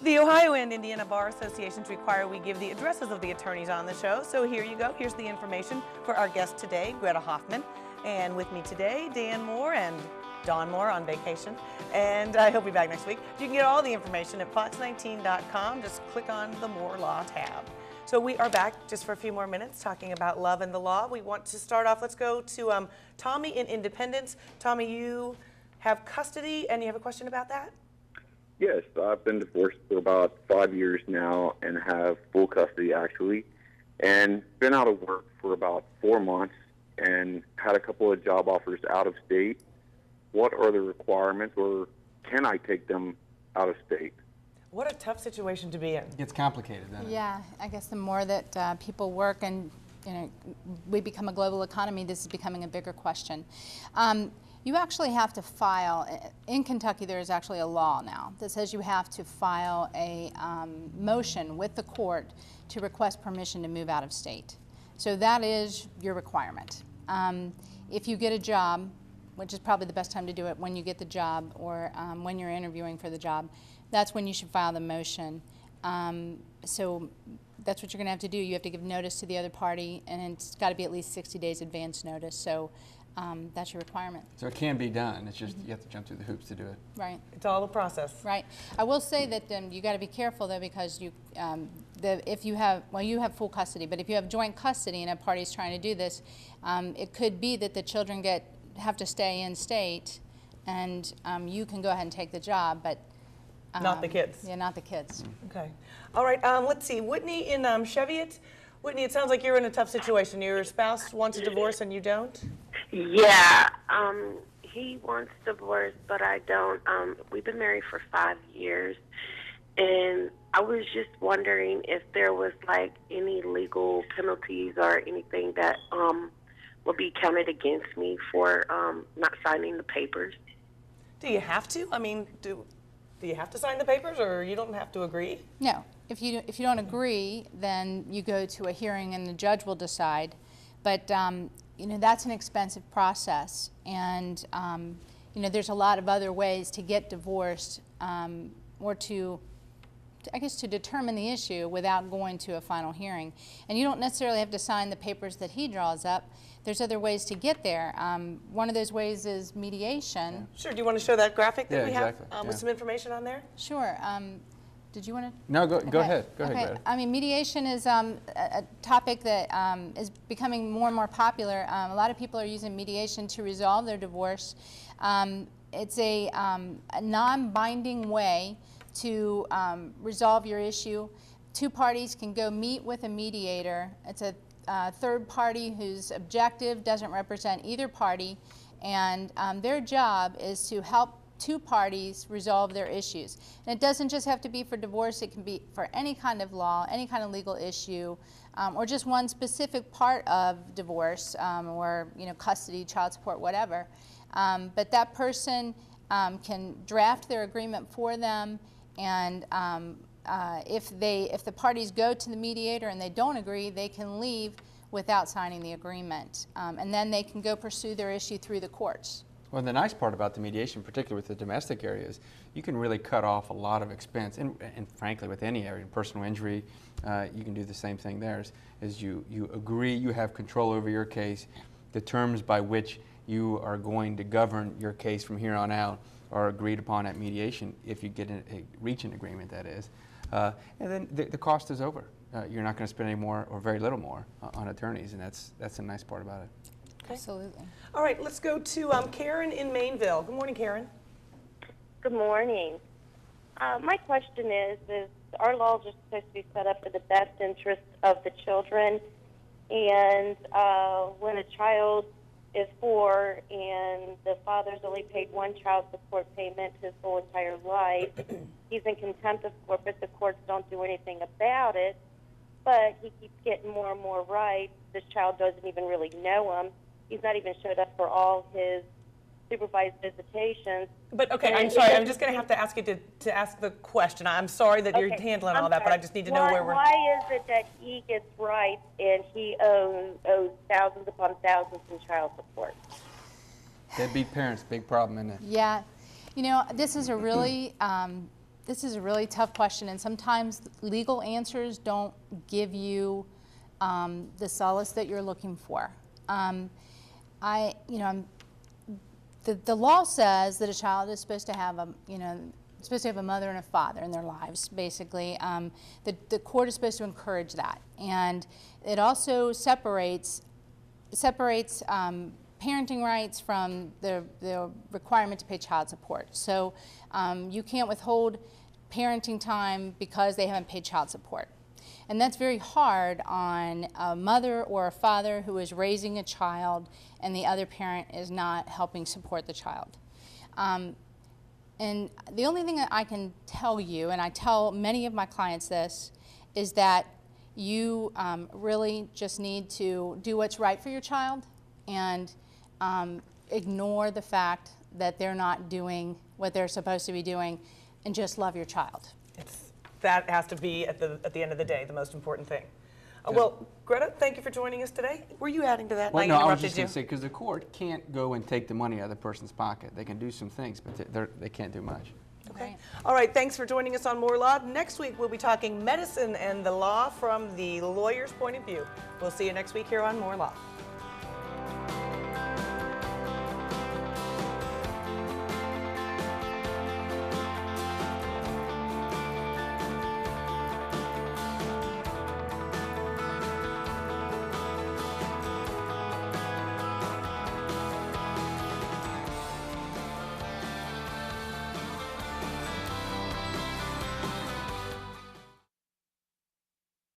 The Ohio and Indiana Bar Associations require we give the addresses of the attorneys on the show. So here you go. Here's the information for our guest today, Greta Hoffman. And with me today, Dan Moore and Don Moore on vacation. And he'll be back next week. You can get all the information at fox19.com. Just click on the Moore Law tab. So we are back just for a few more minutes talking about love and the law. We want to start off, let's go to Tommy in Independence. Tommy, you have custody and you have a question about that? Yes, I've been divorced for about 5 years now and have full custody, actually, and been out of work for about 4 months and had a couple of job offers out of state. What are the requirements, or can I take them out of state? What a tough situation to be in. It gets complicated, doesn't it? Yeah, I guess the more that people work and we become a global economy, this is becoming a bigger question. You actually have to file, in Kentucky there is actually a law now that says you have to file a motion with the court to request permission to move out of state. So that is your requirement. If you get a job, which is probably the best time to do it when you get the job or when you're interviewing for the job, that's when you should file the motion. So that's what you're going to have to do. You have to give notice to the other party, and it's got to be at least 60 days advance notice. So that's your requirement. So it can be done. It's just you have to jump through the hoops to do it. Right. It's all a process. Right. I will say that you got to be careful though, because you, if you have, well, you have full custody, but if you have joint custody and a party's trying to do this, it could be that the children have to stay in state, and you can go ahead and take the job, but not the kids. Yeah, not the kids. Okay. All right. Let's see. Whitney in Cheviot. Whitney, it sounds like you're in a tough situation. Your spouse wants a divorce and you don't? Yeah. He wants divorce, but I don't. We've been married for 5 years, and I was just wondering if there was like any legal penalties or anything that would be counted against me for not signing the papers. Do you have to? I mean, do you have to sign the papers, or you don't have to agree? No. If you don't agree, then you go to a hearing and the judge will decide. But that's an expensive process, and there's a lot of other ways to get divorced or to determine the issue without going to a final hearing. And you don't necessarily have to sign the papers that he draws up. There's other ways to get there. One of those ways is mediation. Yeah. Sure. Do you want to show that graphic that we exactly. have with some information on there? Sure. Did you want to? No, go ahead. Go ahead, Okay. Greta. I mean, mediation is a topic that is becoming more and more popular. A lot of people are using mediation to resolve their divorce. It's a non-binding way to resolve your issue. Two parties can go meet with a mediator. It's a third party whose objective doesn't represent either party, and their job is to help two parties resolve their issues. And it doesn't just have to be for divorce, it can be for any kind of law, any kind of legal issue, or just one specific part of divorce, or custody, child support, whatever. But that person can draft their agreement for them, and if the parties go to the mediator and they don't agree, they can leave without signing the agreement. And then they can go pursue their issue through the courts. Well, the nice part about the mediation, particularly with the domestic areas, you can really cut off a lot of expense, and frankly with any area, personal injury, you can do the same thing there. Is you agree, you have control over your case, the terms by which you are going to govern your case from here on out are agreed upon at mediation, if you reach an agreement, that is. And then the cost is over. You're not going to spend any more or very little more on attorneys, and that's the nice part about it. Okay. Absolutely. All right, let's go to Karen in Mainville. Good morning, Karen. Good morning. My question is our laws are supposed to be set up for the best interest of the children, and when a child is 4 and the father's only paid one child support payment his whole entire life, he's in contempt of court, but the courts don't do anything about it, but he keeps getting more and more rights. This child doesn't even really know him. He's not even showed up for all his supervised visitations. But okay, I'm sorry. I'm just going to have to ask you to ask the question. I'm sorry that you're handling all that, but I just need to know where we're. Why is it that he gets rights and he owes thousands upon thousands in child support? Deadbeat parents, big problem, isn't it? Yeah. You know, this is a really This is a really tough question, and sometimes legal answers don't give you the solace that you're looking for. The law says that a child is supposed to have a mother and a father in their lives, basically. The court is supposed to encourage that, and it also separates parenting rights from the requirement to pay child support. So you can't withhold parenting time because they haven't paid child support. And that's very hard on a mother or a father who is raising a child and the other parent is not helping support the child. And the only thing that I can tell you, and I tell many of my clients this, is that you really just need to do what's right for your child and ignore the fact that they're not doing what they're supposed to be doing, and just love your child. That has to be, at the end of the day, the most important thing. Well, Greta, thank you for joining us today. Were you adding to that? Well, I no, I was interrupted just going you. to say, because the court can't go and take the money out of the person's pocket. They can do some things, but they can't do much. Okay. Right. All right, thanks for joining us on More Law. Next week, we'll be talking medicine and the law from the lawyer's point of view. We'll see you next week here on More Law.